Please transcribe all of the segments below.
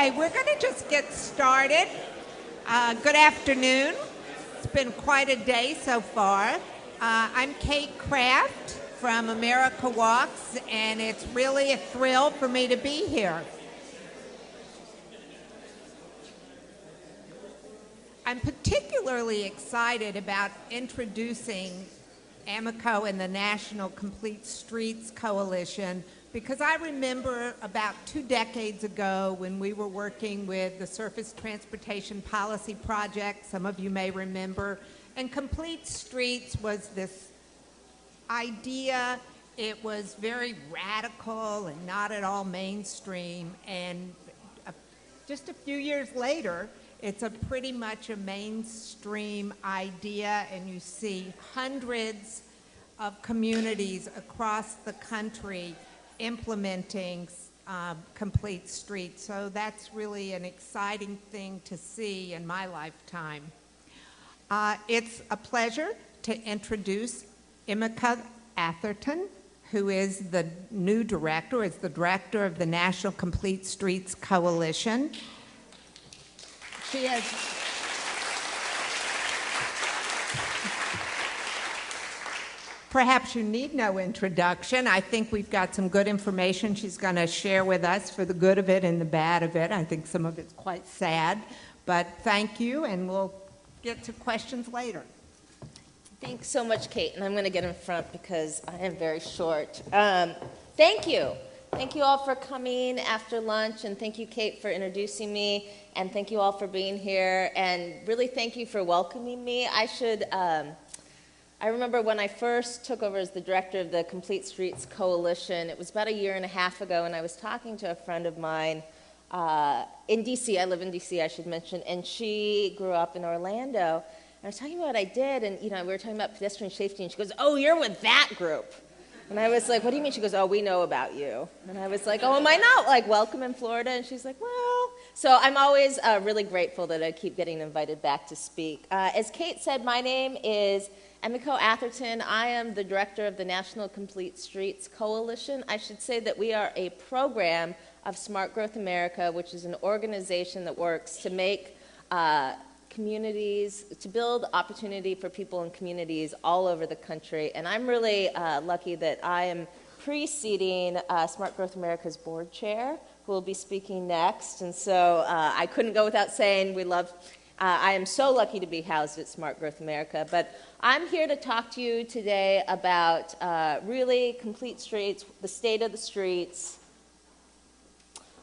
Okay, we're going to just get started. Good afternoon. It's been quite a day so far. I'm Kate Kraft from America Walks, and it's really a thrill for me to be here. I'm particularly excited about introducing Emiko and the National Complete Streets Coalition because I remember about 2 decades ago when we were working with the Surface Transportation Policy Project, some of you may remember, and Complete Streets was this idea. It was very radical and not at all mainstream, and just a few years later, it's pretty much a mainstream idea, and you see hundreds of communities across the country implementing complete streets. So that's really an exciting thing to see in my lifetime. It's a pleasure to introduce Emiko Atherton, who is the new director, is the director of the National Complete Streets Coalition. She has perhaps you need no introduction. I think we've got some good information she's going to share with us for the good of it and the bad of it. I think some of it's quite sad, but thank you, and we'll get to questions later. Thanks so much, Kate, and I'm going to get in front because I am very short. Thank you. Thank you all for coming after lunch, and thank you, Kate, for introducing me, and thank you all for being here, and really thank you for welcoming me. I remember when I first took over as the director of the Complete Streets Coalition, it was about 1.5 years ago, and I was talking to a friend of mine in D.C. I live in D.C., I should mention, and she grew up in Orlando. And I was talking about what I did, and we were talking about pedestrian safety, and she goes, "Oh, you're with that group." And I was like, "What do you mean?" She goes, "Oh, we know about you." And I was like, "Oh, am I not welcome in Florida?" And she's like, "Well." So I'm always really grateful that I keep getting invited back to speak. As Kate said, my name is Emiko Atherton. I am the director of the National Complete Streets Coalition. I should say that we are a program of Smart Growth America, which is an organization that works to make communities, to build opportunity for people in communities all over the country. And I'm really lucky that I am preceding Smart Growth America's board chair, who will be speaking next. And so I couldn't go without saying I am so lucky to be housed at Smart Growth America. But I'm here to talk to you today about really complete streets, the state of the streets,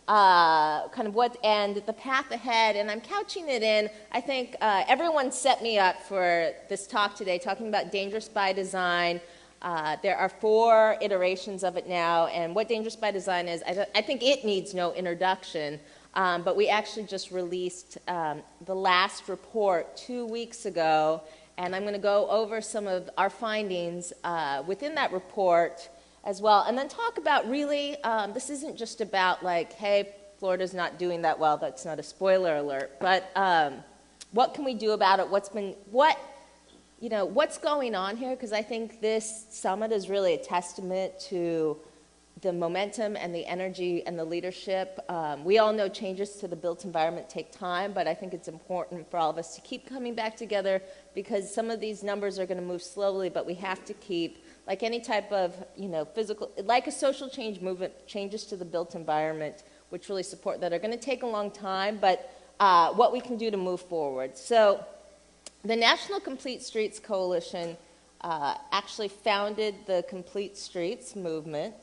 kind of and the path ahead, and I'm couching it in, I think everyone set me up for this talk today, talking about dangerous by design. There are 4 iterations of it now, and what dangerous by design is, I think it needs no introduction, but we actually just released the last report 2 weeks ago, and I'm going to go over some of our findings within that report as well, and then talk about really, this isn't just about hey, Florida's not doing that well, that's not a spoiler alert, but what can we do about it, what's going on here, because I think this summit is really a testament to the momentum and the energy and the leadership. We all know changes to the built environment take time, but I think it's important for all of us to keep coming back together because some of these numbers are going to move slowly, but we have to keep, like any type of, physical, like a social change movement, changes to the built environment, which really support that are going to take a long time, but what we can do to move forward. So the National Complete Streets Coalition actually founded the Complete Streets movement.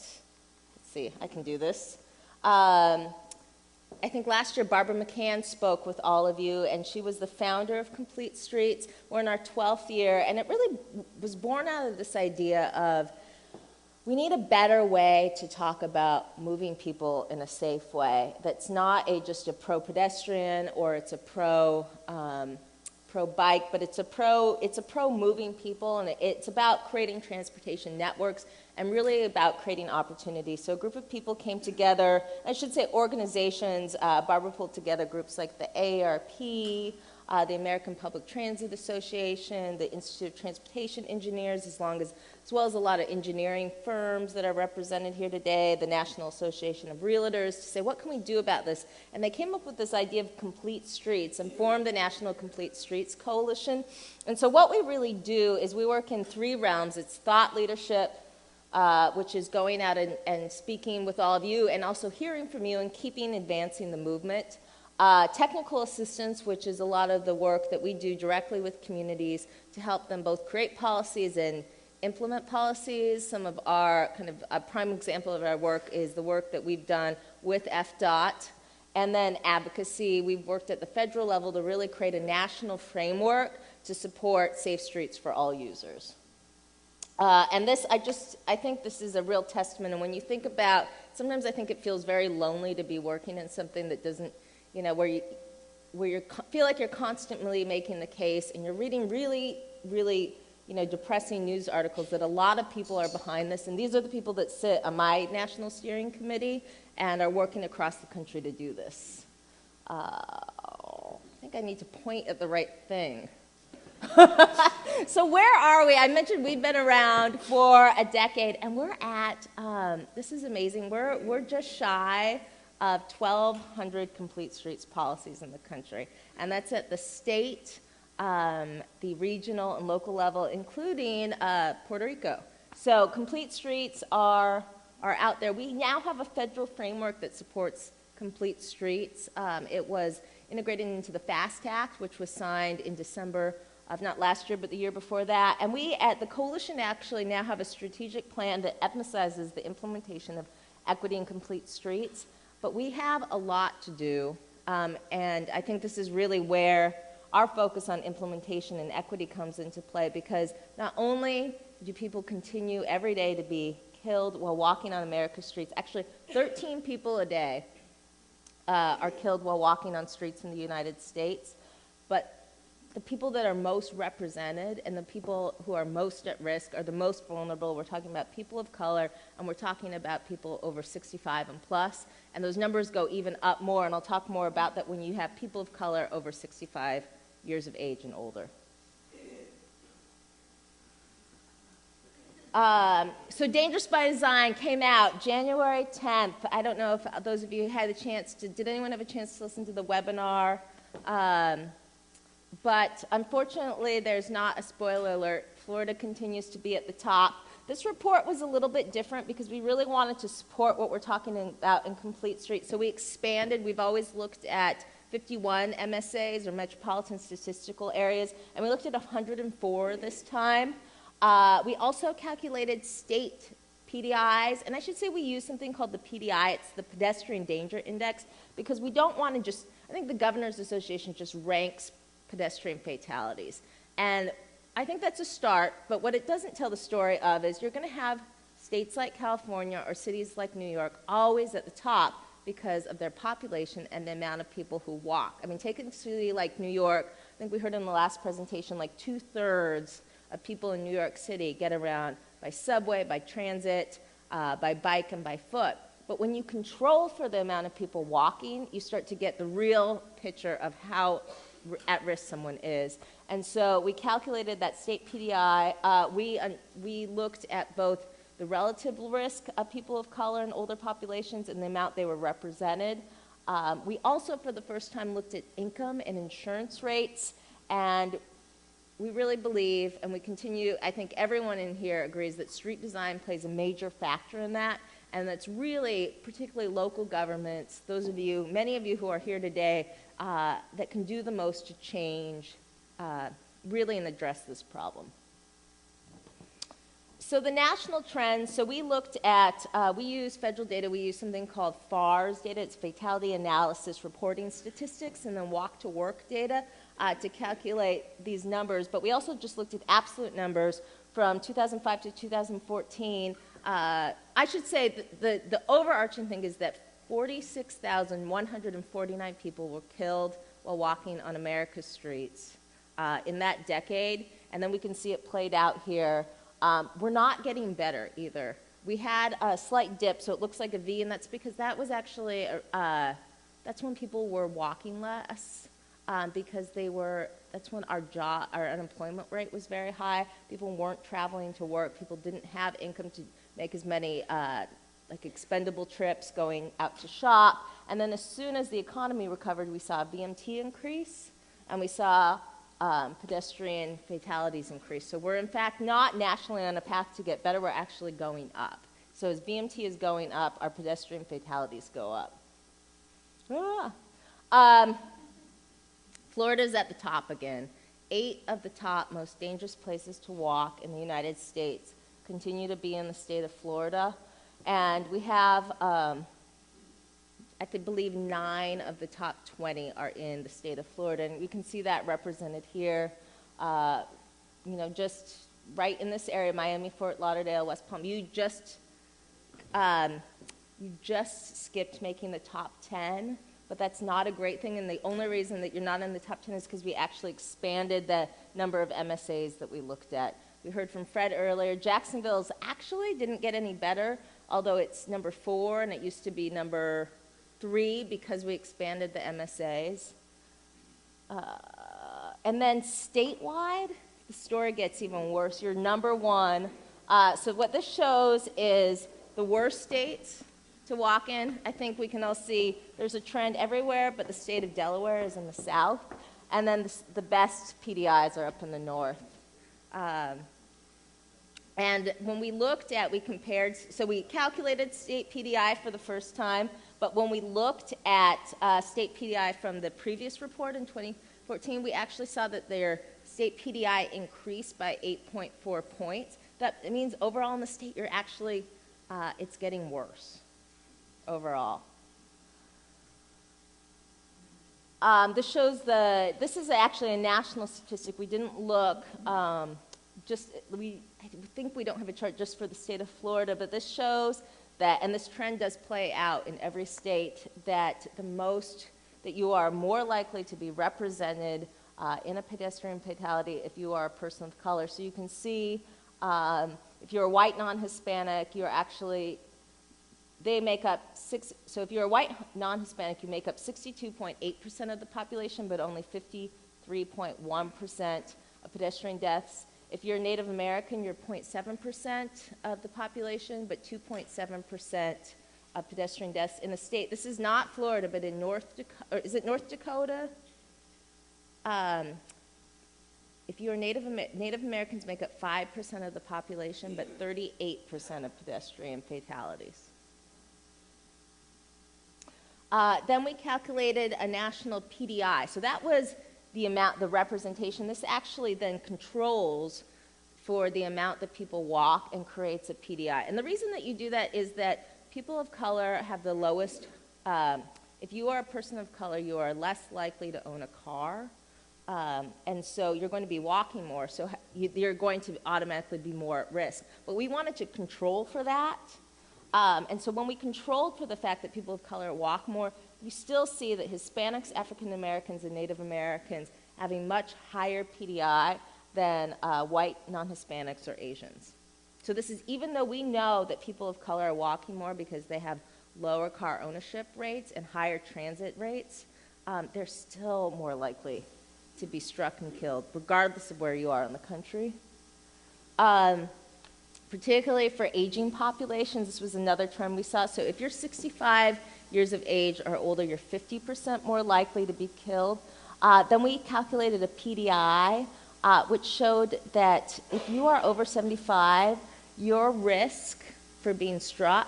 Let's see, I can do this. I think last year Barbara McCann spoke with all of you, and she was the founder of Complete Streets. We're in our 12th year, and it really was born out of this idea of we need a better way to talk about moving people in a safe way that's not just a pro-pedestrian or it's a pro-bike, but it's a pro-moving people, and it's about creating transportation networks and really about creating opportunity. So a group of people came together, I should say organizations. Barbara pulled together groups like the AARP, the American Public Transit Association, the Institute of Transportation Engineers, as well as a lot of engineering firms that are represented here today, the National Association of Realtors, to say, what can we do about this? And they came up with this idea of complete streets and formed the National Complete Streets Coalition. And so what we really do is we work in three realms. It's thought leadership, which is going out and speaking with all of you and also hearing from you and keeping advancing the movement. Technical assistance, which is a lot of the work that we do directly with communities to help them both create policies and implement policies. Some of our a prime example of our work is the work that we've done with FDOT. And then advocacy. We've worked at the federal level to really create a national framework to support safe streets for all users. And this, I think this is a real testament. And when you think about, sometimes I think it feels very lonely to be working in something that doesn't, where you feel like you're constantly making the case and you're reading really, really, depressing news articles that a lot of people are behind this. And these are the people that sit on my national steering committee and are working across the country to do this. I think I need to point at the right thing. So where are we? I mentioned we've been around for a decade, and we're at, this is amazing, we're just shy of 1,200 complete streets policies in the country. And that's at the state, the regional and local level, including Puerto Rico. So complete streets are out there. We now have a federal framework that supports complete streets. It was integrated into the FAST Act, which was signed in December of not last year, but the year before that. And we at the coalition actually now have a strategic plan that emphasizes the implementation of equity and complete streets. But we have a lot to do, and I think this is really where our focus on implementation and equity comes into play, because not only do people continue every day to be killed while walking on America's streets, actually 13 people a day are killed while walking on streets in the United States, but the people that are most represented and the people who are most at risk are the most vulnerable. We're talking about people of color, and we're talking about people over 65 and plus, and those numbers go even up more, and I'll talk more about that when you have people of color over 65 years of age and older. So Dangerous by Design came out January 10th. I don't know if those of you had a chance to, did anyone have a chance to listen to the webinar? But unfortunately, there's not a spoiler alert. Florida continues to be at the top. This report was a little bit different because we really wanted to support what we're talking about in Complete Streets. So we expanded. We've always looked at 51 MSAs, or metropolitan statistical areas, and we looked at 104 this time. We also calculated state PDIs, and I should say we use something called the PDI. It's the Pedestrian Danger Index, because we don't want to just, I think the Governor's Association just ranks pedestrian fatalities. And I think that's a start, but what it doesn't tell the story of is you're going to have states like California or cities like New York always at the top because of their population and the amount of people who walk. I mean, take a city like New York. I think we heard in the last presentation like 2/3 of people in New York City get around by subway, by transit, by bike, and by foot. But when you control for the amount of people walking, you start to get the real picture of how at risk someone is. And so we calculated that state PDI. We looked at both the relative risk of people of color and older populations and the amount they were represented. We also, for the first time, looked at income and insurance rates. And we really believe, and we continue, I think everyone in here agrees that street design plays a major factor in that. And that's really, particularly local governments, those of you, many of you who are here today, that can do the most to change, really, and address this problem. So the national trends, so we looked at, we use federal data, we use something called FARS data, it's Fatality Analysis Reporting Statistics, and then Walk to Work data to calculate these numbers. But we also just looked at absolute numbers from 2005 to 2014. I should say the overarching thing is that 46,149 people were killed while walking on America's streets in that decade, and then we can see it played out here. We're not getting better either. We had a slight dip, so it looks like a V, and that's because that was actually, that's when people were walking less. because that's when our unemployment rate was very high. People weren't traveling to work. People didn't have income to make as many like expendable trips going out to shop. And then as soon as the economy recovered, we saw VMT increase, and we saw pedestrian fatalities increase. So we're in fact not nationally on a path to get better, we're actually going up. So as VMT is going up, our pedestrian fatalities go up. Florida's at the top again. 8 of the top most dangerous places to walk in the United States continue to be in the state of Florida. And we have, I believe 9 of the top 20 are in the state of Florida. And you can see that represented here, just right in this area, Miami, Fort Lauderdale, West Palm. You just skipped making the top 10. But that's not a great thing, and the only reason that you're not in the top 10 is because we actually expanded the number of MSAs that we looked at. We heard from Fred earlier. Jacksonville's actually didn't get any better, although it's number 4, and it used to be number 3 because we expanded the MSAs. And then statewide, the story gets even worse. You're number 1. So what this shows is the worst states to walk in. I think we can all see there's a trend everywhere, but the state of Delaware is in the south. And then the best PDIs are up in the north. And when we looked at, we compared, so we calculated state PDI for the first time, but when we looked at state PDI from the previous report in 2014, we actually saw that their state PDI increased by 8.4 points. That means overall in the state, you're actually, it's getting worse overall. This shows this is actually a national statistic. We didn't look, I think we don't have a chart just for the state of Florida, but this shows that, and this trend does play out in every state, that that you are more likely to be represented in a pedestrian fatality if you are a person of color. So you can see if you're a white non-Hispanic, you're actually, they make up so if you're a white non-Hispanic, you make up 62.8% of the population, but only 53.1% of pedestrian deaths. If you're Native American, you're 0.7% of the population, but 2.7% of pedestrian deaths in the state. This is not Florida, but in North Dakota, or is it North Dakota? If you're Native Americans make up 5% of the population, but 38% of pedestrian fatalities. Then we calculated a national PDI. So that was the representation. This actually then controls for the amount that people walk and creates a PDI. And the reason that you do that is that people of color have the lowest, if you are a person of color, you are less likely to own a car. And so you're going to be walking more, so you're going to automatically be more at risk. But we wanted to control for that. And so when we controlled for the fact that people of color walk more, you still see that Hispanics, African Americans, and Native Americans having much higher PDI than white non-Hispanics or Asians. So this is even though we know that people of color are walking more because they have lower car ownership rates and higher transit rates, they're still more likely to be struck and killed, regardless of where you are in the country. Particularly for aging populations, this was another trend we saw. So if you're 65 years of age or older, you're 50% more likely to be killed. Then we calculated a PDI, which showed that if you are over 75, your risk for being struck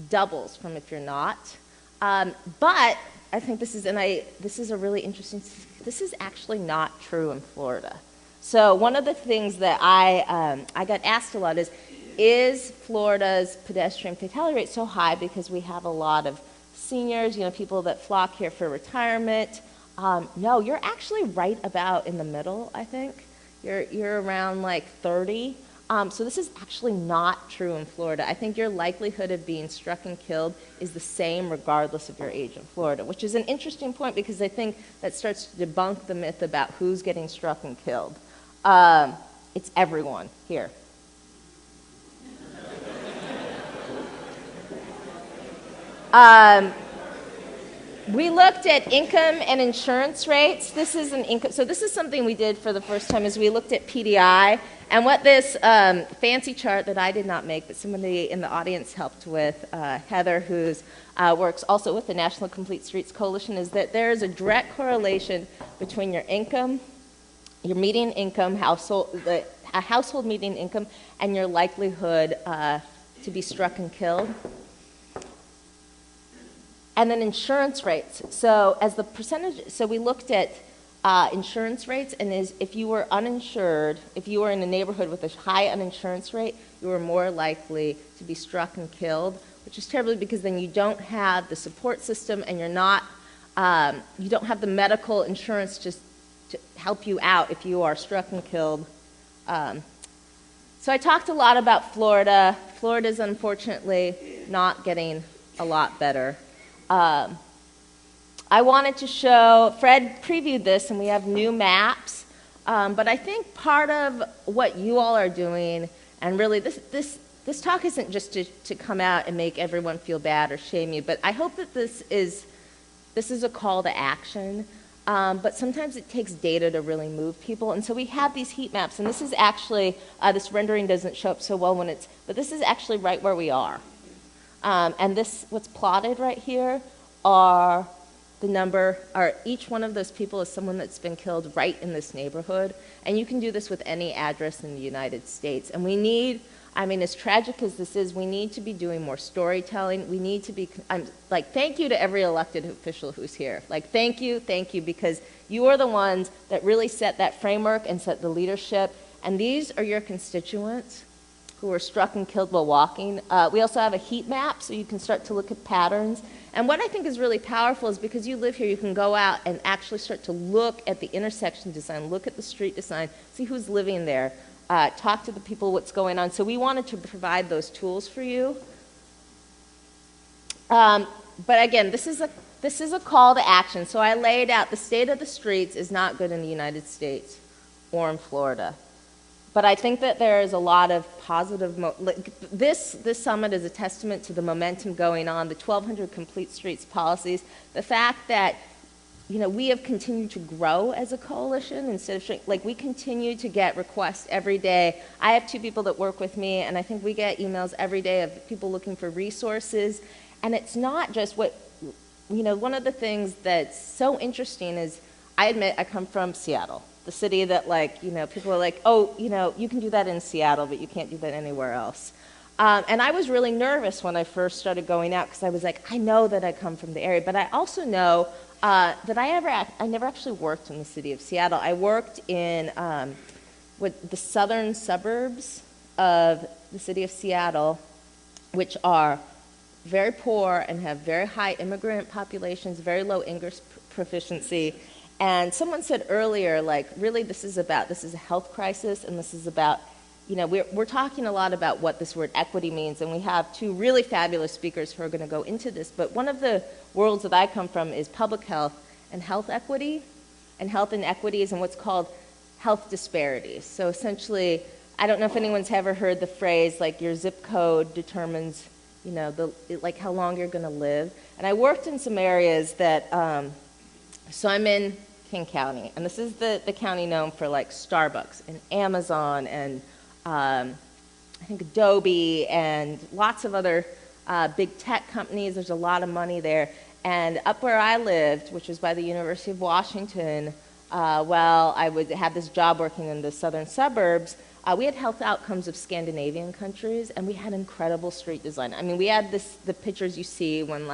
doubles from if you're not. But I think this is a really interesting, this is actually not true in Florida. So one of the things that I got asked a lot is Florida's pedestrian fatality rate so high because we have a lot of seniors, people that flock here for retirement? No, you're actually right about in the middle, I think. You're around like 30. So this is actually not true in Florida. I think your likelihood of being struck and killed is the same regardless of your age in Florida, which is an interesting point because I think that starts to debunk the myth about who's getting struck and killed. It's everyone here. We looked at income and insurance rates. This is an income. So this is something we did for the first time is we looked at PDI. And what this fancy chart that I did not make, but somebody in the audience helped with, Heather, who works also with the National Complete Streets Coalition, is that there is a direct correlation between your income, your median income, household median income, and your likelihood to be struck and killed. And then insurance rates. So as the percentage, so we looked at insurance rates, and if you were uninsured, if you were in a neighborhood with a high uninsurance rate, you were more likely to be struck and killed, which is terrible because then you don't have the support system and you're not, you don't have the medical insurance just to help you out if you are struck and killed. So I talked a lot about Florida. Florida's unfortunately not getting a lot better. I wanted to show, Fred previewed this, and we have new maps, but I think part of what you all are doing, and really this talk isn't just to come out and make everyone feel bad or shame you, but I hope that this is a call to action, but sometimes it takes data to really move people, and so we have these heat maps, and this is actually, this rendering doesn't show up so well when but this is actually right where we are. And what's plotted right here are each one of those people is someone that's been killed right in this neighborhood. And you can do this with any address in the United States. And we need, I mean, as tragic as this is, we need to be doing more storytelling. We need to be, thank you to every elected official who's here. Thank you, because you are the ones that really set that framework and set the leadership. And these are your constituents who were struck and killed while walking. We also have a heat map, so you can start to look at patterns. And what I think is really powerful is because you live here, you can go out and actually start to look at the intersection design, look at the street design, see who's living there, talk to the people, what's going on. So we wanted to provide those tools for you. But again, this is a call to action. So I laid out the state of the streets is not good in the United States or in Florida. But I think that there is a lot of positive, this summit is a testament to the momentum going on, the 1,200 complete streets policies, the fact that, we have continued to grow as a coalition instead of shrinking. We continue to get requests every day. I have 2 people that work with me, and I think we get emails every day of people looking for resources. And it's not just one of the things that's so interesting is, I admit I come from Seattle. The city that people are like, oh, you can do that in Seattle, but you can't do that anywhere else. And I was really nervous when I first started going out because I was like, I know that I come from the area, but I also know that I never actually worked in the city of Seattle. I worked in the southern suburbs of the city of Seattle, which are very poor and have very high immigrant populations, very low English proficiency. And someone said earlier, really this is a health crisis, and this is about, we're talking a lot about what this word equity means, and we have 2 really fabulous speakers who are going to go into this, but one of the worlds that I come from is public health and health equity, and health inequities, and what's called health disparities. So essentially, I don't know if anyone's ever heard the phrase, your zip code determines, how long you're going to live. And I worked in some areas that, so I'm in King County, and this is the county known for Starbucks and Amazon and I think Adobe and lots of other big tech companies. There's a lot of money there. And up where I lived, which was by the University of Washington, while I would have this job working in the southern suburbs, we had health outcomes of Scandinavian countries, and we had incredible street design. I mean, we had the pictures you see when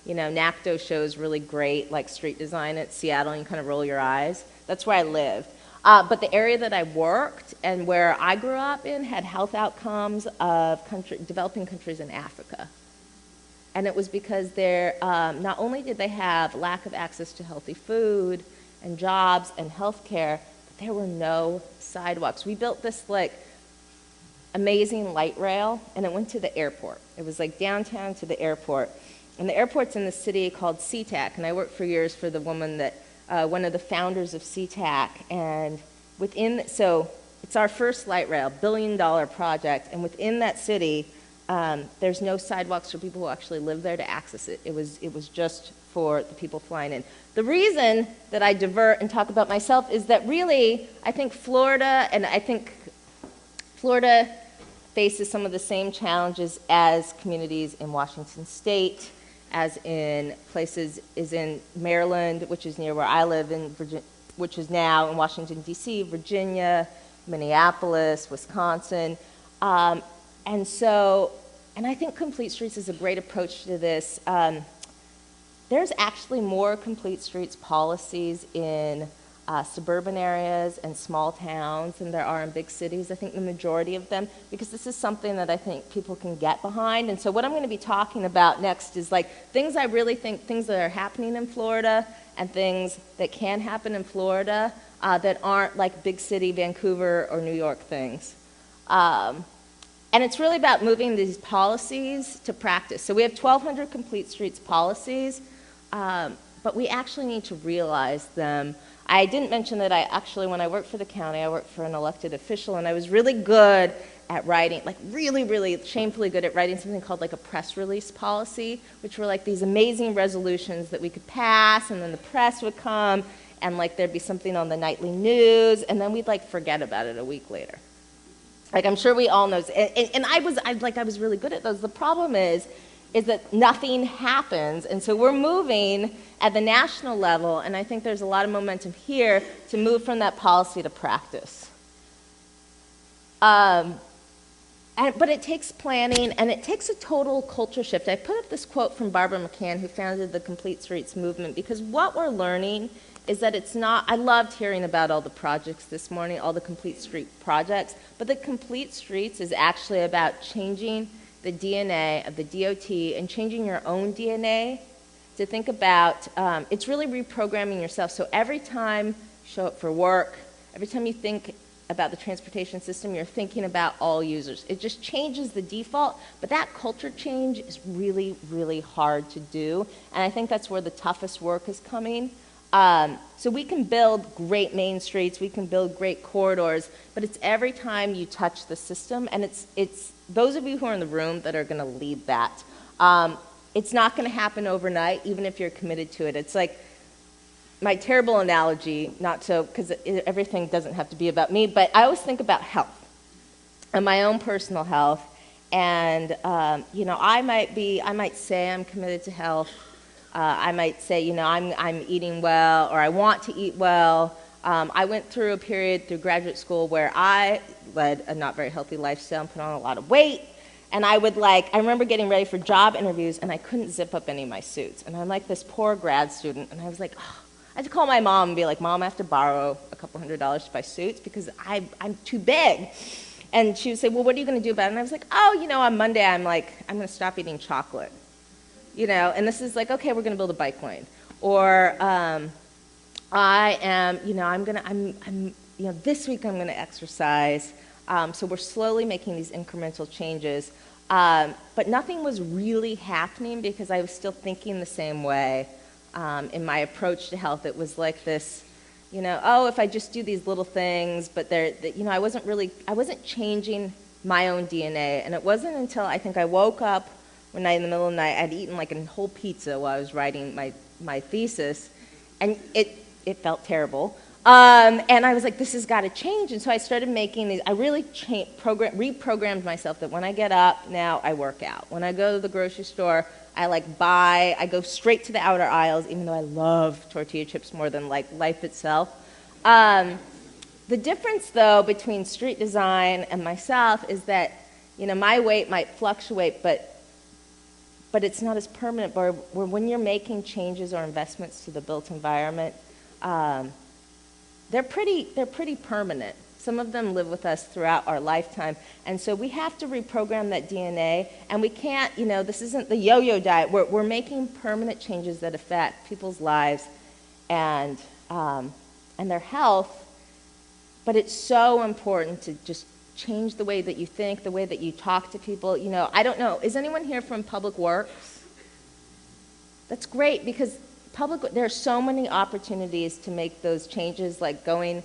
NACTO shows really great street design at Seattle, and you kind of roll your eyes. That's where I lived. But the area that I worked and where I grew up in had health outcomes of developing countries in Africa. And it was because not only did they have lack of access to healthy food and jobs and health care, but there were no sidewalks. We built this amazing light rail, and it went to the airport. It was downtown to the airport. And the airport's in the city called SeaTac, and I worked for years for the woman that, one of the founders of SeaTac, and so it's our first light rail, $1 billion project, and within that city, there's no sidewalks for people who actually live there to access it. It was just for the people flying in. The reason that I divert and talk about myself is that really, I think Florida faces some of the same challenges as communities in Washington State, as in places is in Maryland, which is near where I live, which is now in Washington, D.C., Virginia, Minneapolis, Wisconsin. And I think Complete Streets is a great approach to this. There's actually more Complete Streets policies in suburban areas and small towns than there are in big cities. I think the majority of them, because this is something that I think people can get behind. And so what I'm going to be talking about next is like things I really think, things that are happening in Florida and things that can happen in Florida that aren't like big city Vancouver or New York things. And it's really about moving these policies to practice. So we have 1,200 Complete Streets policies, but we actually need to realize them. I didn't mention that when I worked for the county, I worked for an elected official, and I was really good at writing, like really, really shamefully good at writing something called like a press release policy, which were like these amazing resolutions that we could pass, and then the press would come, and like there'd be something on the nightly news, and then we'd like forget about it a week later. Like I'm sure we all know, and I was really good at those. The problem is that nothing happens, and so we're moving at the national level, and I think there's a lot of momentum here to move from that policy to practice. But it takes planning, and it takes a total culture shift. I put up this quote from Barbara McCann, who founded the Complete Streets movement, because what we're learning is that it's not, I loved hearing about all the projects this morning, all the Complete Street projects, but the Complete Streets is actually about changing the DNA of the DOT and changing your own DNA to think about, it's really reprogramming yourself. So every time you show up for work, every time you think about the transportation system, you're thinking about all users. It just changes the default, but that culture change is really, really hard to do, and I think that's where the toughest work is coming. So we can build great main streets, we can build great corridors, but it's every time you touch the system, and it's those of you who are in the room that are going to lead that. It's not going to happen overnight, even if you're committed to it. It's like my terrible analogy, not so, because everything doesn't have to be about me, but I always think about health and my own personal health, and I might say I'm committed to health. I might say, I'm eating well, or I want to eat well. I went through a period through graduate school where I led a not very healthy lifestyle and put on a lot of weight. And I remember getting ready for job interviews, and I couldn't zip up any of my suits. And I'm like this poor grad student, and I was like, oh. I had to call my mom and be like, Mom, I have to borrow a couple $100s to buy suits because I'm too big. And she would say, well, what are you going to do about it? And I was like, on Monday, I'm going to stop eating chocolate. And this is like, okay, we're going to build a bike lane. Or this week I'm going to exercise. So we're slowly making these incremental changes. But nothing was really happening because I was still thinking the same way in my approach to health. It was like this, if I just do these little things, but I wasn't changing my own DNA. And it wasn't until I think I woke up one night in the middle of the night, I'd eaten like a whole pizza while I was writing my thesis, and it felt terrible. And I was like, this has got to change. And so I started making these, I really reprogrammed myself that when I get up, now I work out. When I go to the grocery store, I go straight to the outer aisles, even though I love tortilla chips more than like life itself. The difference, though, between street design and myself is that, my weight might fluctuate, but it's not as permanent. But when you're making changes or investments to the built environment, they're pretty permanent. Some of them live with us throughout our lifetime, and so we have to reprogram that DNA. And we can't, this isn't the yo-yo diet. We're making permanent changes that affect people's lives and their health. But it's so important to just change the way that you think, the way that you talk to people. I don't know, is anyone here from Public Works? That's great, because there are so many opportunities to make those changes, like going,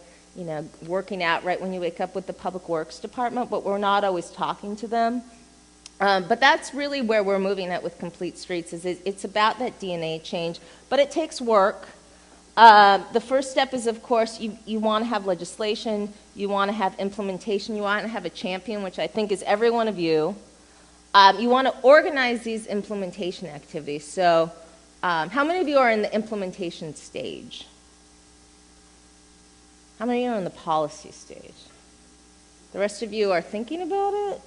working out right when you wake up with the Public Works Department, but we're not always talking to them. But that's really where we're moving at with Complete Streets, is it's about that DNA change, but it takes work. The first step is, of course, you want to have legislation, you want to have implementation, you want to have a champion, which I think is every one of you. You want to organize these implementation activities. So how many of you are in the implementation stage? How many of you are in the policy stage? The rest of you are thinking about it?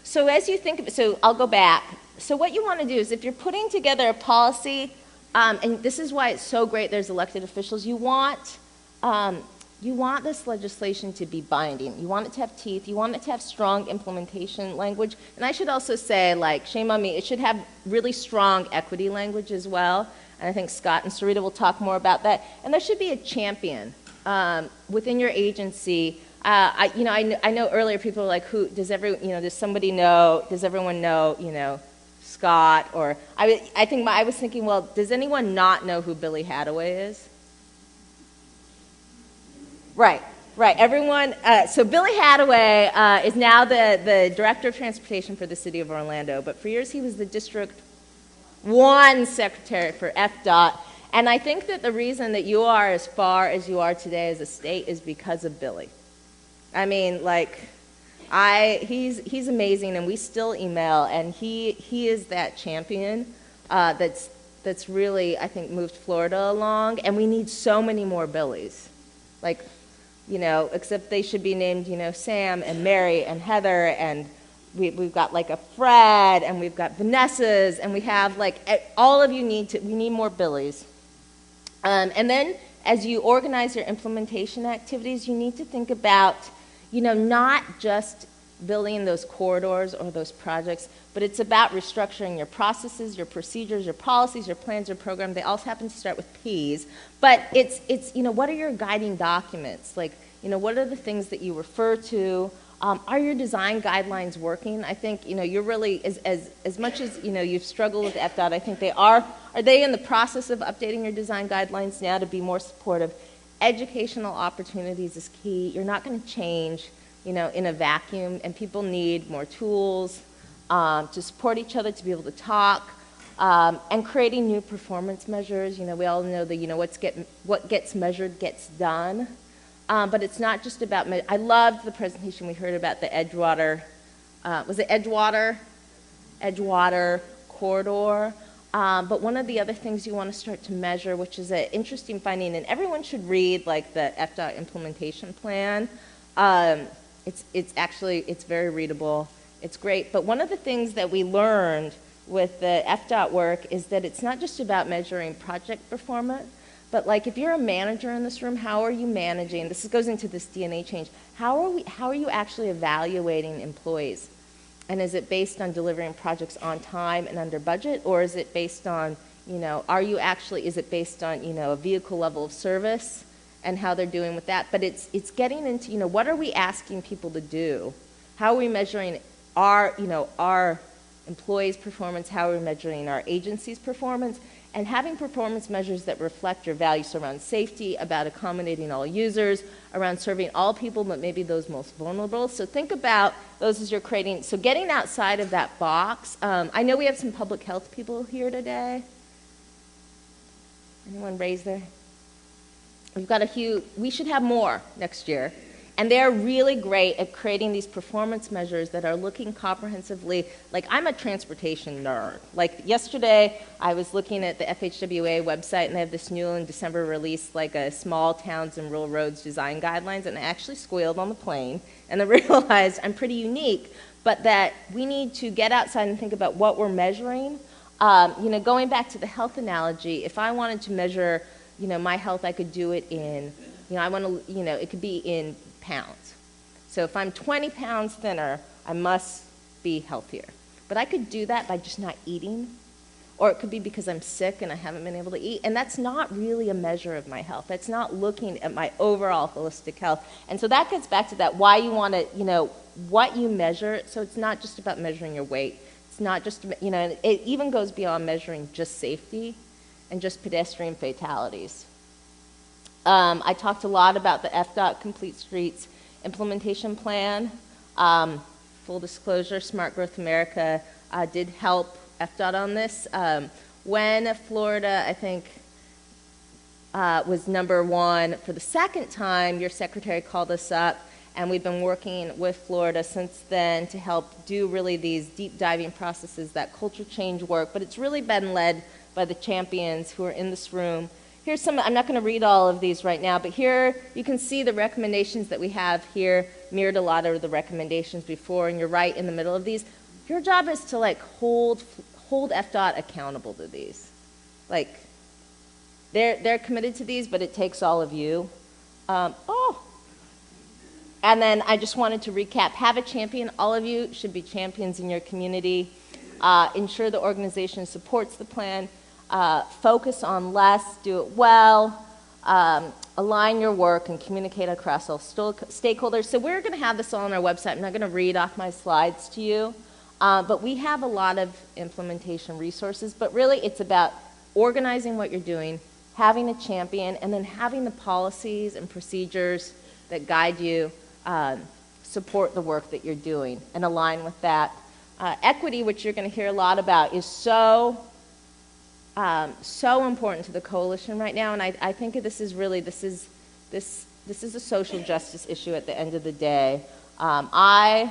So as you think, so I'll go back. So what you want to do is, if you're putting together a policy, and this is why it's so great there's elected officials, you want this legislation to be binding. You want it to have teeth. You want it to have strong implementation language. And I should also say, like, shame on me, it should have really strong equity language as well. And I think Scott and Sarita will talk more about that. And there should be a champion within your agency. I know earlier people were like, does somebody know, does everyone know, Scott, or I was thinking, well, does anyone not know who Billy Hadaway is? Right, everyone, so Billy Hadaway is now the Director of Transportation for the City of Orlando, but for years he was the District 1 Secretary for FDOT, and I think that the reason that you are as far as you are today as a state is because of Billy. I mean, like, he's amazing, and we still email, and he is that champion that's really, I think, moved Florida along, and we need so many more Billys. Like, except they should be named, Sam and Mary and Heather, and we've got like a Fred, and we've got Vanessa's, and we have like, all of you we need more Billys. And then as you organize your implementation activities, you need to think about, not just building those corridors or those projects, but it's about restructuring your processes, your procedures, your policies, your plans, your program. They all happen to start with P's, but it's what are your guiding documents? Like, what are the things that you refer to? Are your design guidelines working? I think, you're really, as much as, you've struggled with FDOT, I think are they in the process of updating your design guidelines now to be more supportive? Educational opportunities is key. You're not going to change, in a vacuum, and people need more tools to support each other, to be able to talk, and creating new performance measures. We all know that, what gets measured gets done. But it's not just about, I loved the presentation we heard about the Edgewater, was it Edgewater? Edgewater corridor. But one of the other things you want to start to measure, which is an interesting finding, and everyone should read like the FDOT implementation plan. It's very readable. It's great. But one of the things that we learned with the FDOT work is that it's not just about measuring project performance, but like if you're a manager in this room, how are you managing? This goes into this DNA change. How are you actually evaluating employees? And is it based on delivering projects on time and under budget, or is it based on, is it based on, a vehicle level of service and how they're doing with that? But it's getting into, what are we asking people to do? How are we measuring our employees' performance? How are we measuring our agency's performance? And having performance measures that reflect your values around safety, about accommodating all users, around serving all people, but maybe those most vulnerable. So think about those as you're creating. So getting outside of that box. I know we have some public health people here today. Anyone raise their? We've got we should have more next year. And they're really great at creating these performance measures that are looking comprehensively. Like, I'm a transportation nerd. Like, yesterday, I was looking at the FHWA website, and they have this new in December release, like a small towns and rural roads design guidelines, and I actually squealed on the plane, and I realized I'm pretty unique, but that we need to get outside and think about what we're measuring. Going back to the health analogy, if I wanted to measure, my health, I could do it in, it could be in pounds. So if I'm 20 pounds thinner, I must be healthier. But I could do that by just not eating, or it could be because I'm sick and I haven't been able to eat, and that's not really a measure of my health. That's not looking at my overall holistic health. And so that gets back to that, why you want to, what you measure. So it's not just about measuring your weight. It's not just, it even goes beyond measuring just safety and just pedestrian fatalities. I talked a lot about the FDOT Complete Streets implementation plan. full disclosure, Smart Growth America did help FDOT on this. When Florida, I think, was #1 for the second time, your secretary called us up, and we've been working with Florida since then to help do really these deep diving processes, that culture change work, but it's really been led by the champions who are in this room. Here's some, I'm not going to read all of these right now, but here you can see the recommendations that we have here, mirrored a lot of the recommendations before, and you're right in the middle of these. Your job is to like hold FDOT accountable to these. Like, they're committed to these, but it takes all of you. And then I just wanted to recap, have a champion. All of you should be champions in your community. Ensure the organization supports the plan. Focus on less, do it well. Align your work and communicate across all stakeholders. So we're going to have this all on our website. I'm not going to read off my slides to you. But we have a lot of implementation resources. But really, it's about organizing what you're doing, having a champion, and then having the policies and procedures that guide you, support the work that you're doing, and align with that. Equity, which you're going to hear a lot about, is so important to the coalition right now, and I think this is a social justice issue at the end of the day. I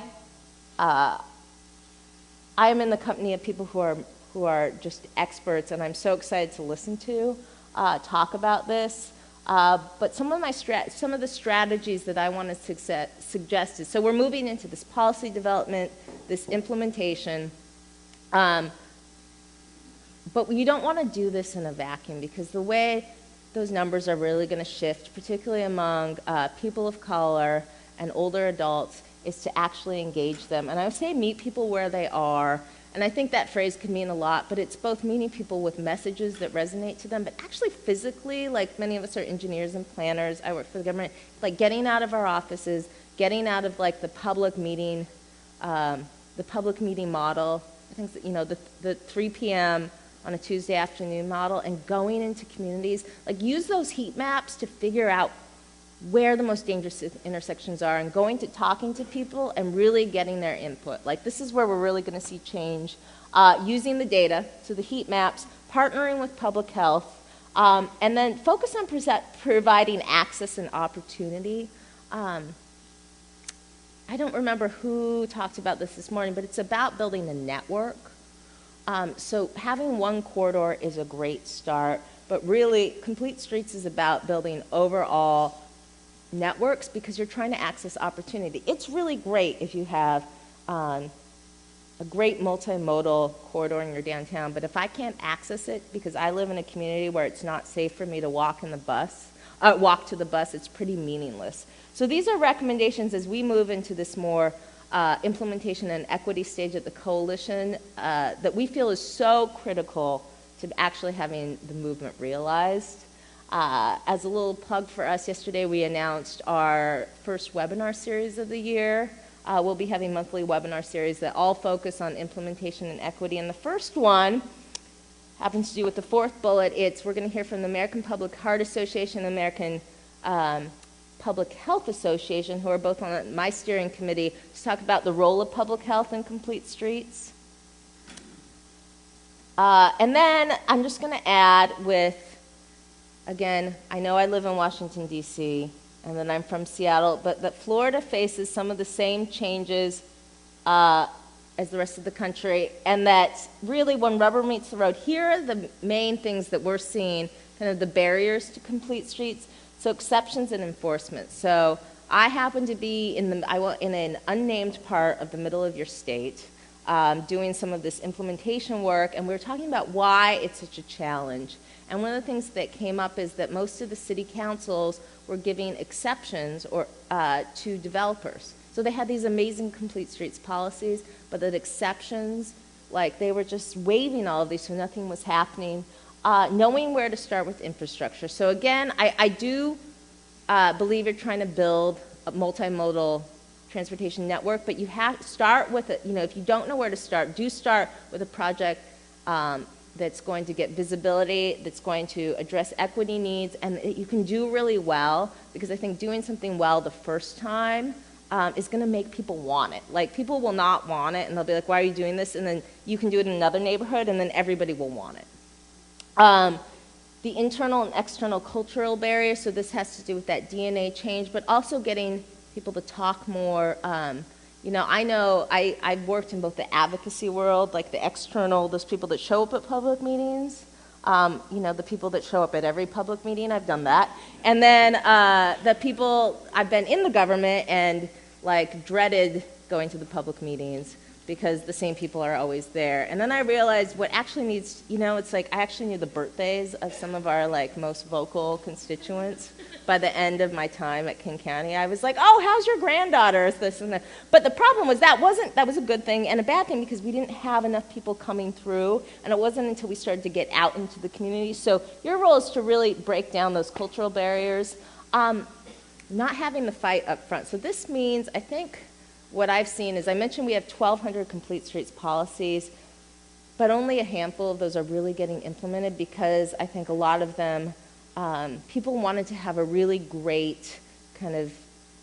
am in the company of people who are just experts, and I'm so excited to listen to talk about this. But some of the strategies that I want to suggest is, so we're moving into this policy development, this implementation, but you don't want to do this in a vacuum, because the way those numbers are really going to shift, particularly among people of color and older adults, is to actually engage them. And I would say meet people where they are. And I think that phrase could mean a lot, but it's both meeting people with messages that resonate to them, but actually physically, like many of us are engineers and planners, I work for the government, like getting out of our offices, getting out of like the public meeting model. I think that, you know, the 3 p.m. on a Tuesday afternoon model, and going into communities, like use those heat maps to figure out where the most dangerous intersections are, and going to talking to people and really getting their input. Like, this is where we're really going to see change. Using the data, so the heat maps, partnering with public health, and then focus on providing access and opportunity. I don't remember who talked about this morning, but it's about building a network. So having one corridor is a great start, but really, Complete Streets is about building overall networks, because you're trying to access opportunity. It's really great if you have a great multimodal corridor in your downtown, but if I can't access it because I live in a community where it's not safe for me to walk to the bus, it's pretty meaningless. So these are recommendations as we move into this more implementation and equity stage at the coalition that we feel is so critical to actually having the movement realized. As a little plug for us, yesterday we announced our first webinar series of the year. We'll be having monthly webinar series that all focus on implementation and equity. And the first one happens to do with the fourth bullet. We're going to hear from the American Public Heart Association, the American Public Health Association, who are both on my steering committee, to talk about the role of public health in Complete Streets. And then I'm just going to add with, again, I know I live in Washington, D.C., and then I'm from Seattle, but that Florida faces some of the same changes as the rest of the country, and that really when rubber meets the road, here are the main things that we're seeing, kind of the barriers to Complete Streets. So exceptions and enforcement. So I happen to be in an unnamed part of the middle of your state, doing some of this implementation work, and we were talking about why it's such a challenge. And one of the things that came up is that most of the city councils were giving exceptions to developers. So they had these amazing Complete Streets policies, but that exceptions, like they were just waiving all of these so nothing was happening. Knowing where to start with infrastructure. So again, I do believe you're trying to build a multimodal transportation network, but you have to start with it. You know, if you don't know where to start, do start with a project that's going to get visibility, that's going to address equity needs, and you can do really well, because I think doing something well the first time is going to make people want it. Like, people will not want it, and they'll be like, why are you doing this? And then you can do it in another neighborhood, and then everybody will want it. The internal and external cultural barriers, so this has to do with that DNA change, but also getting people to talk more. You know I've worked in both the advocacy world, like the external, those people that show up at public meetings, you know, the people that show up at every public meeting, I've done that. And then the people, I've been in the government and like dreaded going to the public meetings because the same people are always there. And then I realized what actually needs, you know, it's like I actually knew the birthdays of some of our like most vocal constituents by the end of my time at King County. I was like, oh, how's your granddaughter? This and that. But the problem was that was a good thing and a bad thing because we didn't have enough people coming through, and it wasn't until we started to get out into the community. So your role is to really break down those cultural barriers, not having the fight up front. So this means, I think, what I've seen is, I mentioned we have 1,200 complete streets policies, but only a handful of those are really getting implemented because I think a lot of them, people wanted to have a really great kind of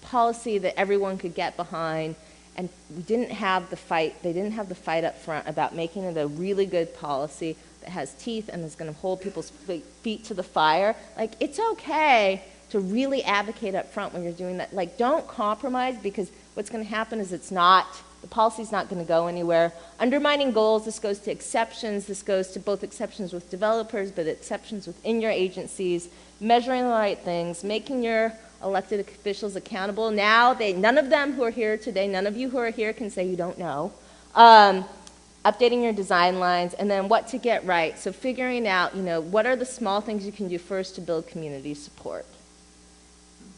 policy that everyone could get behind, and we didn't have the fight, they didn't have the fight up front about making it a really good policy that has teeth and is going to hold people's feet to the fire. Like, it's okay to really advocate up front when you're doing that. Like, don't compromise, because what's going to happen is the policy's not going to go anywhere. Undermining goals, this goes to exceptions. This goes to both exceptions with developers, but exceptions within your agencies, measuring the right things, making your elected officials accountable. Now, none of them who are here today, none of you who are here can say you don't know. Updating your design lines, and then what to get right. So figuring out, you know, what are the small things you can do first to build community support.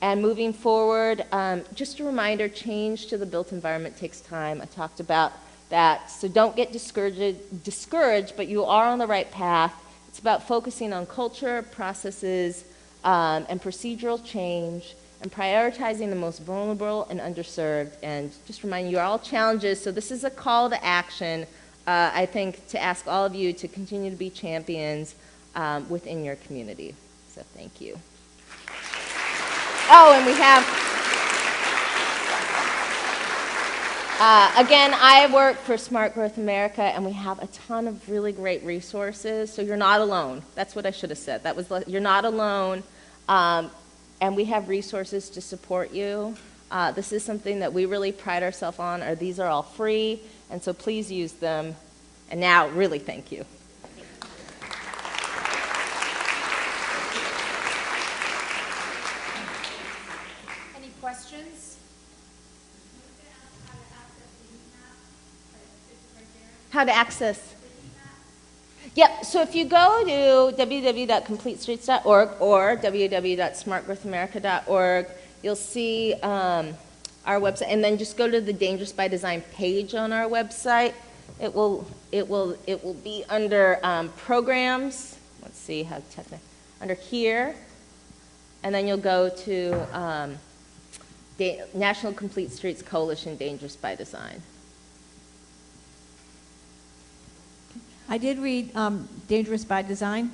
And moving forward, just a reminder, change to the built environment takes time. I talked about that. So don't get discouraged, but you are on the right path. It's about focusing on culture, processes, and procedural change, and prioritizing the most vulnerable and underserved. And just remind you, are all challenges. So this is a call to action, I think, to ask all of you to continue to be champions within your community. So thank you. Oh, and we have, again, I work for Smart Growth America, and we have a ton of really great resources, so you're not alone. That's what I should have said. You're not alone, and we have resources to support you. This is something that we really pride ourselves on. These are all free, and so please use them. And now, really, thank you. Questions? How to access? Yep, so if you go to www.completestreets.org or www.smartgrowthamerica.org, you'll see our website, and then just go to the Dangerous by Design page on our website. It will be under programs. Let's see how technical. Under here, and then you'll go to National Complete Streets Coalition Dangerous by Design. I did read Dangerous by Design,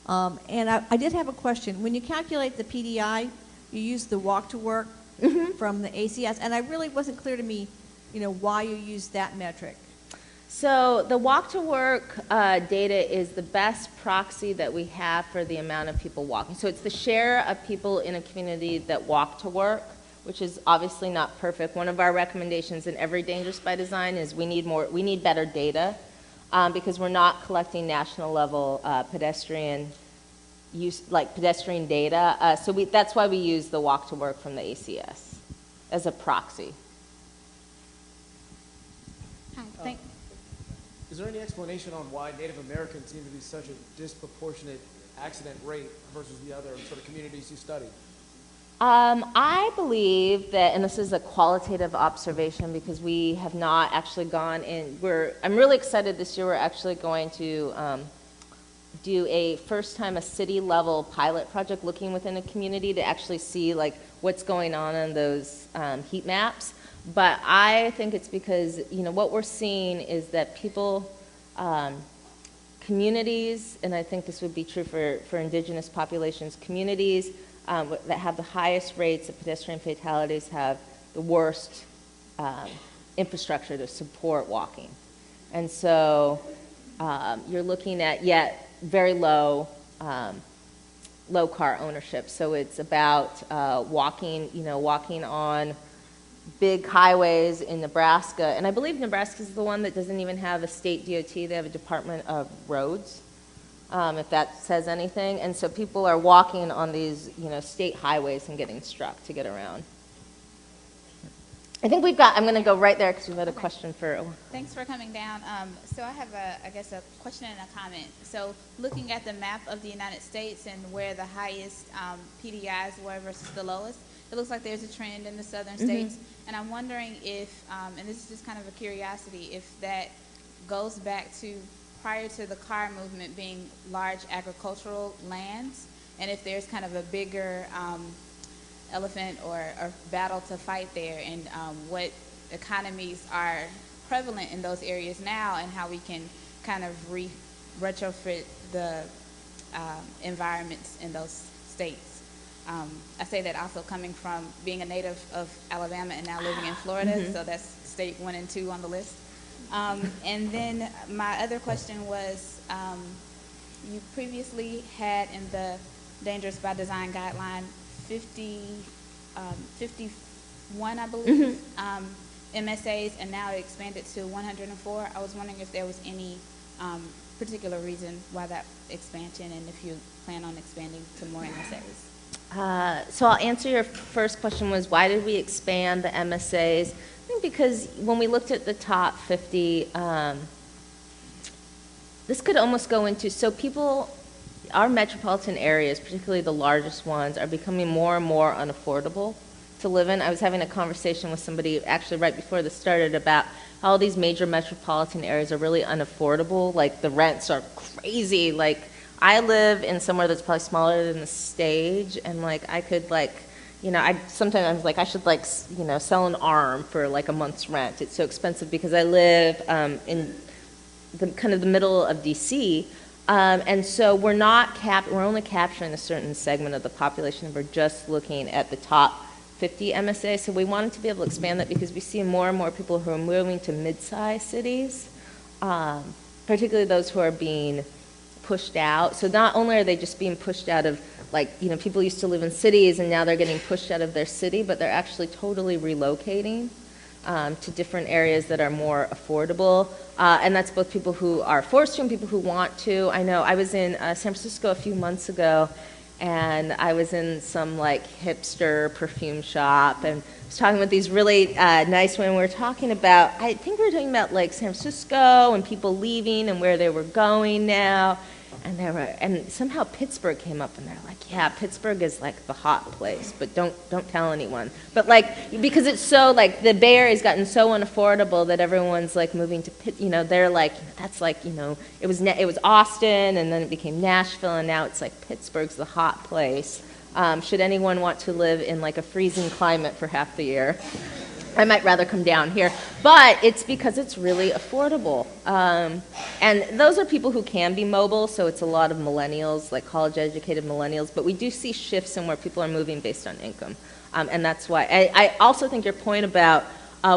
and I did have a question. When you calculate the PDI, you use the walk to work from the ACS, and it really wasn't clear to me, you know, why you use that metric. So the walk to work data is the best proxy that we have for the amount of people walking. So it's the share of people in a community that walk to work, which is obviously not perfect. One of our recommendations in every Dangerous by Design is we need better data because we're not collecting national level pedestrian data. So that's why we use the walk to work from the ACS as a proxy. Hi, Is there any explanation on why Native Americans seem to be such a disproportionate accident rate versus the other sort of communities you study? I believe that, and this is a qualitative observation because we have not actually gone in, I'm really excited this year we're actually going to do a city level pilot project looking within a community to actually see like what's going on in those heat maps. But I think it's because, you know, what we're seeing is that people, communities, and I think this would be true for indigenous populations, communities that have the highest rates of pedestrian fatalities have the worst infrastructure to support walking. And so you're looking at yet very low car ownership. So it's about walking on big highways in Nebraska. And I believe Nebraska is the one that doesn't even have a state DOT. They have a Department of Roads, if that says anything. And so people are walking on these, state highways and getting struck to get around. I think I'm going to go right there because we've had a question for. Thanks for coming down. So I have a question and a comment. So looking at the map of the United States and where the highest PDIs were versus the lowest, it looks like there's a trend in the southern states. And I'm wondering if, and this is just kind of a curiosity, if that goes back to prior to the car movement being large agricultural lands, and if there's kind of a bigger elephant or battle to fight there, and what economies are prevalent in those areas now, and how we can kind of retrofit the environments in those states. I say that also coming from being a native of Alabama and now living in Florida, so that's state 1 and 2 on the list. And then my other question was, you previously had in the Dangerous by Design guideline 51, I believe, MSAs, and now it expanded to 104. I was wondering if there was any particular reason why that expansion, and if you plan on expanding to more MSAs. So I'll answer your first question was, why did we expand the MSAs? I think because when we looked at the top 50, this could almost go into, so our metropolitan areas, particularly the largest ones, are becoming more and more unaffordable to live in. I was having a conversation with somebody actually right before this started about how all these major metropolitan areas are really unaffordable. Like the rents are crazy. Like I live in somewhere that's probably smaller than the Stage, and like I could sometimes I should sell an arm for like a month's rent. It's so expensive because I live in the kind of the middle of DC. And so we're only capturing a certain segment of the population, and we're just looking at the top 50 MSA. So we wanted to be able to expand that because we see more and more people who are moving to mid-sized cities, particularly those who are being pushed out. So not only are they just being pushed out of, people used to live in cities and now they're getting pushed out of their city, but they're actually totally relocating to different areas that are more affordable. And that's both people who are forced to and people who want to. I know I was in San Francisco a few months ago, and I was in some hipster perfume shop and was talking with these really nice women. We were talking about, I think we were talking about San Francisco and people leaving and where they were going now. And somehow Pittsburgh came up, and they're like, yeah, Pittsburgh is the hot place, but don't tell anyone. But because it's so the Bay Area's gotten so unaffordable that everyone's moving to they're that's it was Austin, and then it became Nashville, and now it's Pittsburgh's the hot place. Should anyone want to live in a freezing climate for half the year? I might rather come down here, but it's because it's really affordable. And those are people who can be mobile, so it's a lot of millennials, college-educated millennials, but we do see shifts in where people are moving based on income. And that's why. I also think your point about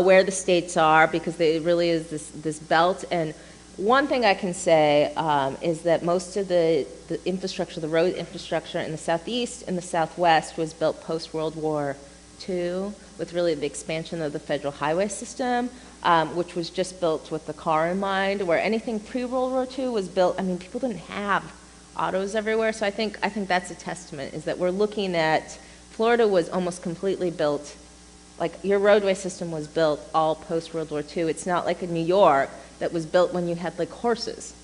where the states are, because there really is this belt. And one thing I can say is that most of the infrastructure, the road infrastructure in the Southeast and the Southwest was built post-World War II, with really the expansion of the federal highway system, which was just built with the car in mind, where anything pre-World War II was built, people didn't have autos everywhere, so I think that's a testament, is that we're looking at, Florida was almost completely built, your roadway system was built all post-World War II. It's not like in New York that was built when you had horses.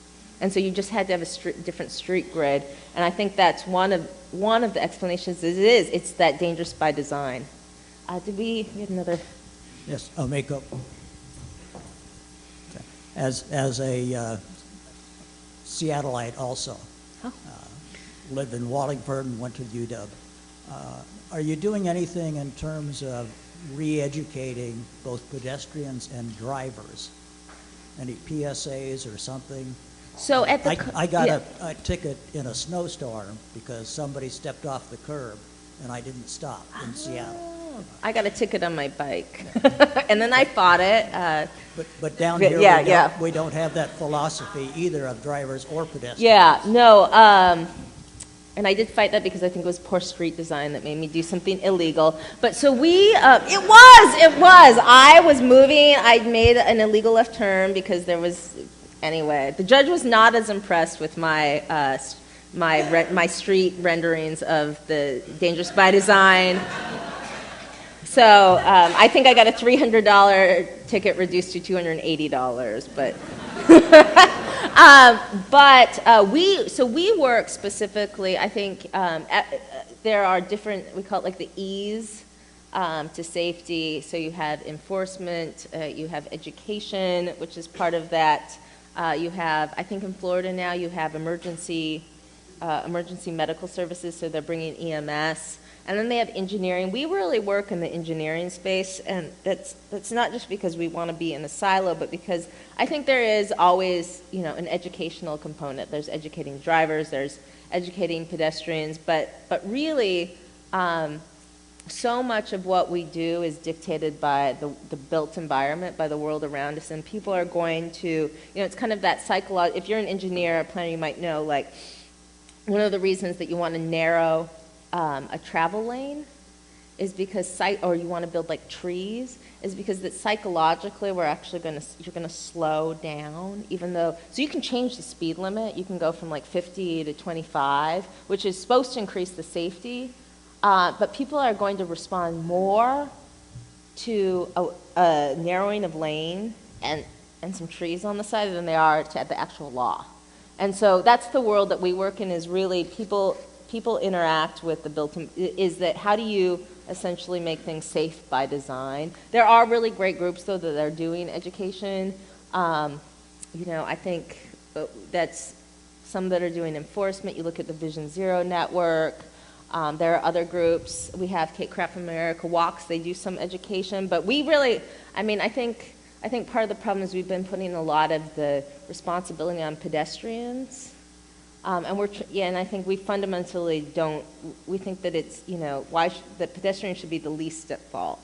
And so you just had to have a different street grid, and I think that's one of the explanations it's that dangerous by design. We had another? Yes, Emiko. As a Seattleite also, lived in Wallingford and went to UW. Are you doing anything in terms of re-educating both pedestrians and drivers? Any PSAs or something? So at the I got a ticket in a snowstorm because somebody stepped off the curb and I didn't stop in Seattle. I got a ticket on my bike. And then I fought it. But down Yeah, here, yeah. we don't have that philosophy either of drivers or pedestrians. Yeah, no, and I did fight that because I think it was poor street design that made me do something illegal. But so it was. I was moving, I'd made an illegal left turn because there was, anyway, the judge was not as impressed with my street renderings of the dangerous by design. So I think I got a $300 ticket reduced to $280, but we work specifically. I think there are different. We call it like the E's to safety. So you have enforcement, you have education, which is part of that. You have, I think in Florida now, you have emergency medical services. So they're bringing EMS. And then they have engineering. We really work in the engineering space, and that's not just because we want to be in a silo, but because I think there is always, an educational component. There's educating drivers, there's educating pedestrians, but really, so much of what we do is dictated by the built environment, by the world around us, and people are going to, it's kind of that psychological. If you're an engineer or planner, you might know, like, one of the reasons that you want to narrow a travel lane is because or you want to build like trees, is because that psychologically you're going to slow down, even though, so you can change the speed limit. You can go from like 50 to 25, which is supposed to increase the safety, but people are going to respond more to a narrowing of lane and some trees on the side than they are to the actual law. And so that's the world that we work in, is really people interact with the built-in, is that how do you essentially make things safe by design? There are really great groups, though, that are doing education. I think that's some that are doing enforcement. You look at the Vision Zero Network. There are other groups. We have Kraft America Walks. They do some education. But we really, I think part of the problem is we've been putting a lot of the responsibility on pedestrians. And I think we fundamentally don't. We think that it's that pedestrians should be the least at fault.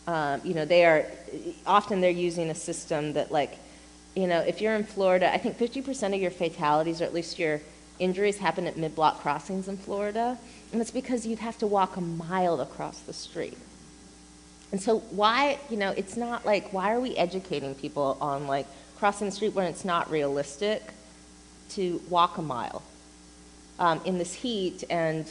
They're using a system that, like, if you're in Florida, I think 50% of your fatalities, or at least your injuries, happen at mid-block crossings in Florida, and it's because you'd have to walk a mile across the street. And so why, it's not like, why are we educating people on like crossing the street when it's not realistic to walk a mile in this heat, and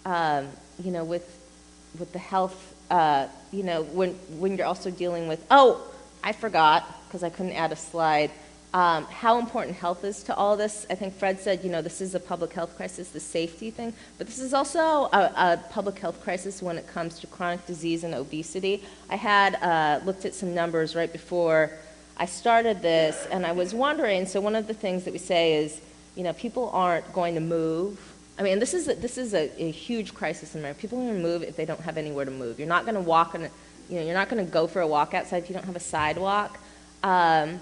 with the health, when you're also dealing with, I forgot because I couldn't add a slide, how important health is to all this. I think Fred said, this is a public health crisis, the safety thing, but this is also a public health crisis when it comes to chronic disease and obesity. I had looked at some numbers right before I started this, and I was wondering, so one of the things that we say is, people aren't going to move. This is a huge crisis in America. People are going to move if they don't have anywhere to move. You're not going to walk you're not going to go for a walk outside if you don't have a sidewalk. In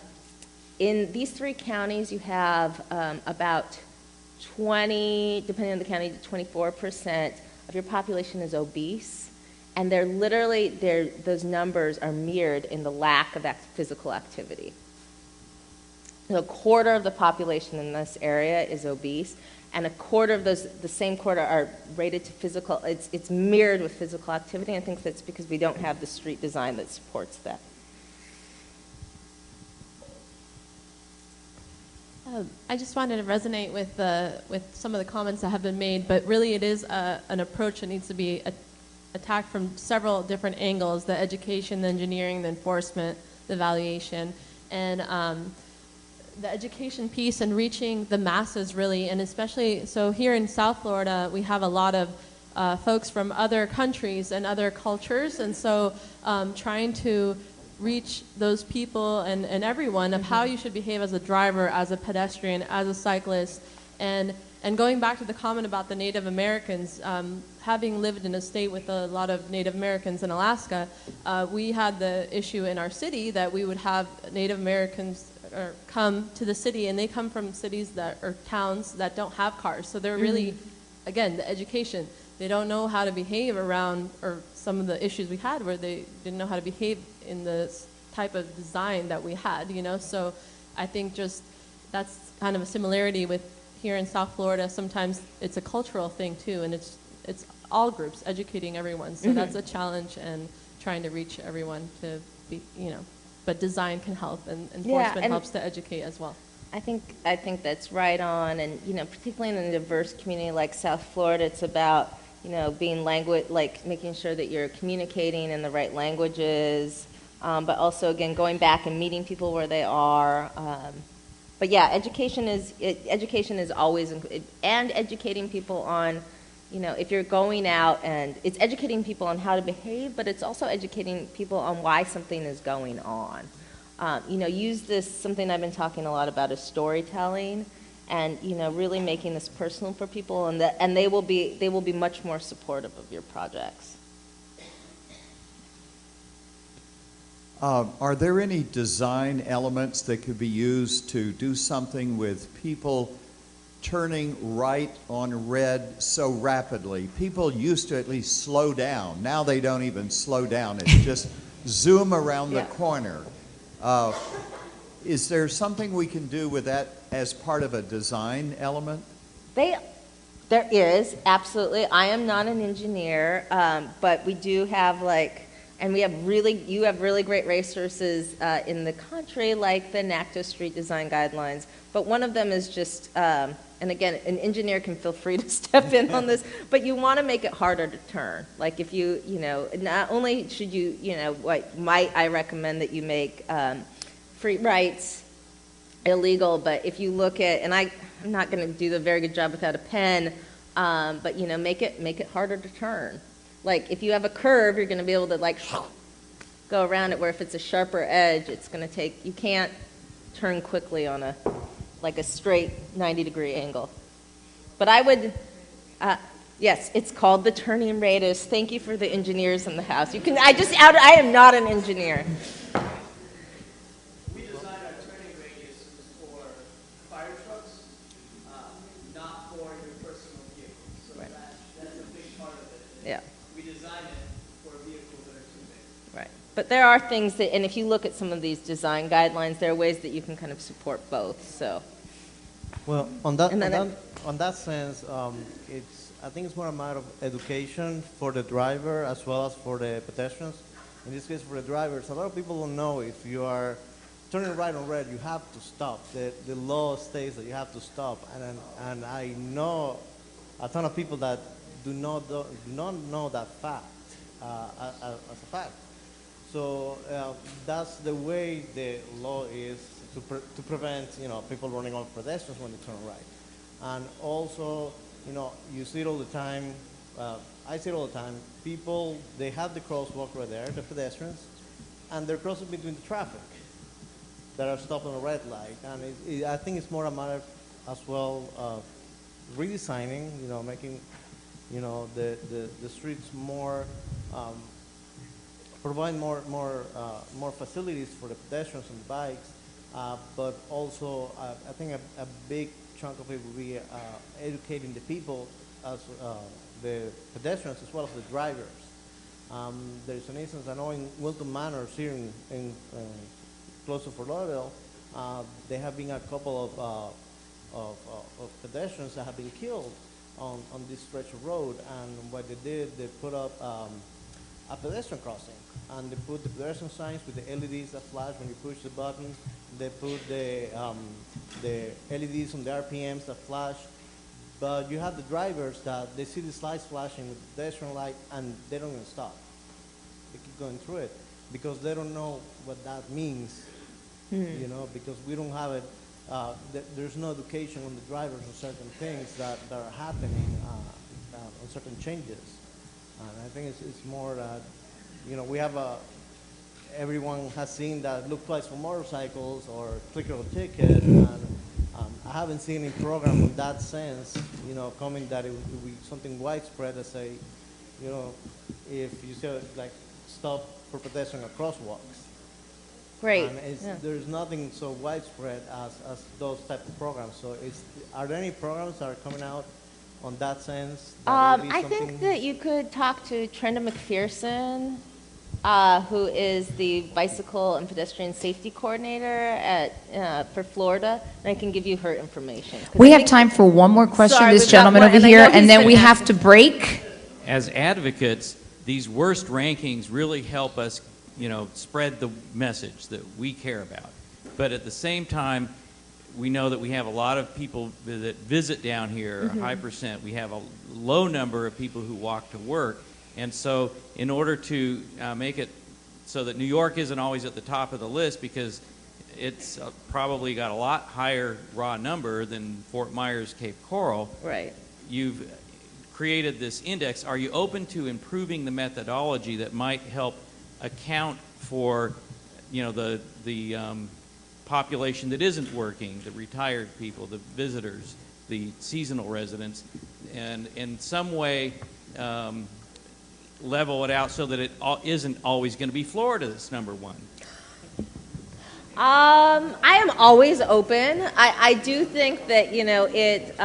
these 3 counties, you have about 20, depending on the county, 24% of your population is obese. And those numbers are mirrored in the lack of physical activity. So a quarter of the population in this area is obese, and a quarter of those, the same quarter, are rated to physical. It's mirrored with physical activity. And I think that's because we don't have the street design that supports that. I just wanted to resonate with some of the comments that have been made, but really it is an approach that needs to be attacked from several different angles: the education, the engineering, the enforcement, the evaluation, and the education piece and reaching the masses, really. And especially, so here in South Florida, we have a lot of folks from other countries and other cultures, and so trying to reach those people and everyone of how you should behave as a driver, as a pedestrian, as a cyclist. And going back to the comment about the Native Americans, having lived in a state with a lot of Native Americans in Alaska, we had the issue in our city that we would have Native Americans come to the city, and they come from cities or towns that don't have cars. So they're really, again, the education. they don't know how to behave around, or some of the issues we had where they didn't know how to behave in the type of design that we had, you know? So I think just that's kind of a similarity with here in South Florida. Sometimes it's a cultural thing too, and it's all groups, educating everyone. So that's a challenge, and trying to reach everyone to be, you know, but design can help, and enforcement helps to educate as well. I think that's right on, and you know, particularly in a diverse community like South Florida, it's about, you know, being like making sure that you're communicating in the right languages, but also again going back and meeting people where they are. But yeah, education is always, and educating people on, you know, if you're going out, and it's educating people on how to behave, but it's also educating people on why something is going on. You know, use this, something I've been talking a lot about is storytelling, and, you know, really making this personal for people, and they will be much more supportive of your projects. Are there any design elements that could be used to do something with people turning right on red so rapidly? People used to at least slow down. Now they don't even slow down. It's just zoom around the corner. Is there something we can do with that as part of a design element? There is, absolutely. I am not an engineer, but we do have and you have really great resources in the country, like the NACTO Street Design Guidelines. But one of them is just, and again, an engineer can feel free to step in on this, but you want to make it harder to turn. Like if you know, not only should you, you know, I recommend that you make free rights illegal, but if you look at, and I'm not going to do a very good job without a pen, but you know, make it harder to turn. Like if you have a curve, you're going to be able to go around it, where if it's a sharper edge, it's going to take, you can't turn quickly on a straight 90-degree angle. But I would, yes, it's called the turning radius. Thank you for the engineers in the house. I am not an engineer. We designed our turning radiuses for fire trucks, not for your personal vehicles. So that's a big part of it. Yeah. We designed it for vehicles that are too big. Right. But there are things that, and if you look at some of these design guidelines, there are ways that you can kind of support both. So. Well, on that sense, I think it's more a matter of education for the driver as well as for the pedestrians. In this case, for the drivers, a lot of people don't know if you are turning right on red, you have to stop. The law states that you have to stop, and I know a ton of people that do not know that fact as a fact. So that's the way the law is to prevent, you know, people running off pedestrians when they turn right. And also, you know, you see it all the time. I see it all the time. People, they have the crosswalk right there, the pedestrians, and they're crossing between the traffic that are stopped on a red light. And I think it's more a matter as well of redesigning, you know, making, you know, the streets more, provide more facilities for the pedestrians and the bikes, but also I think a big chunk of it will be educating the people, as the pedestrians as well as the drivers. There's an instance I know in Wilton Manors here in close to Fort Lauderdale, there have been a couple of pedestrians that have been killed on this stretch of road, and what they did, they put up a pedestrian crossing, and they put the pedestrian signs with the LEDs that flash when you push the button. They put the LEDs on the RPMs that flash, but you have the drivers that they see the lights flashing with the pedestrian light, and they don't even stop. They keep going through it because they don't know what that means, you know, because we don't have it. There's no education on the drivers on certain things that are happening on certain changes. And I think it's more that, you know, we have everyone has seen that Look Twice for motorcycles or Click or Ticket, and I haven't seen any program in that sense, you know, coming that it would be something widespread that say, you know, if you say like stop for pedestrian or crosswalks. Great. And there's nothing so widespread as those type of programs. So are there any programs that are coming out on that sense? That would be I think something- that you could talk to Trenda McPherson, who is the bicycle and pedestrian safety coordinator for Florida, and I can give you her information. 'Cause We I have think- time for one more question, Sorry, this we've got gentleman one, over and I here, know he's and then been we have asking- to break. As advocates, these worst rankings really help us, spread the message that we care about. But at the same time, we know that we have a lot of people that visit down here, a high percent. We have a low number of people who walk to work. And so in order to make it so that New York isn't always at the top of the list, because it's probably got a lot higher raw number than Fort Myers, Cape Coral. Right. You've created this index. Are you open to improving the methodology that might help account for, the population that isn't working, the retired people, the visitors, the seasonal residents, and in some way level it out so that it isn't always going to be Florida that's number one? I am always open. I do think that it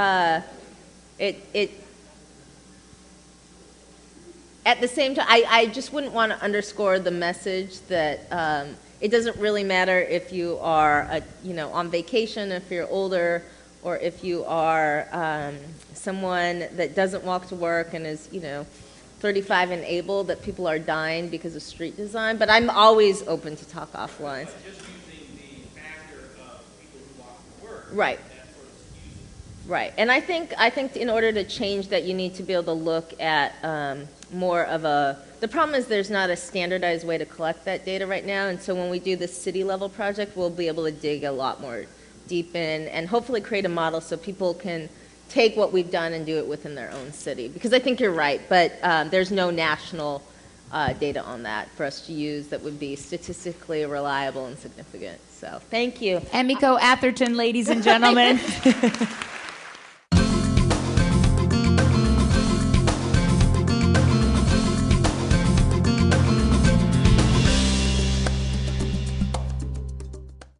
at the same time, I just wouldn't want to underscore the message that it doesn't really matter if you are on vacation, if you're older, or if you are someone that doesn't walk to work and is 35 and able, that people are dying because of street design. But I'm always open to talk offline. Just using the factor of people who walk to work. Right. Right, and I think in order to change that, you need to be able to look at more of a. The problem is there's not a standardized way to collect that data right now, and so when we do this city level project, we'll be able to dig a lot more deep in and hopefully create a model so people can take what we've done and do it within their own city. Because I think you're right, but there's no national data on that for us to use that would be statistically reliable and significant. So thank you. Emiko Atherton, ladies and gentlemen.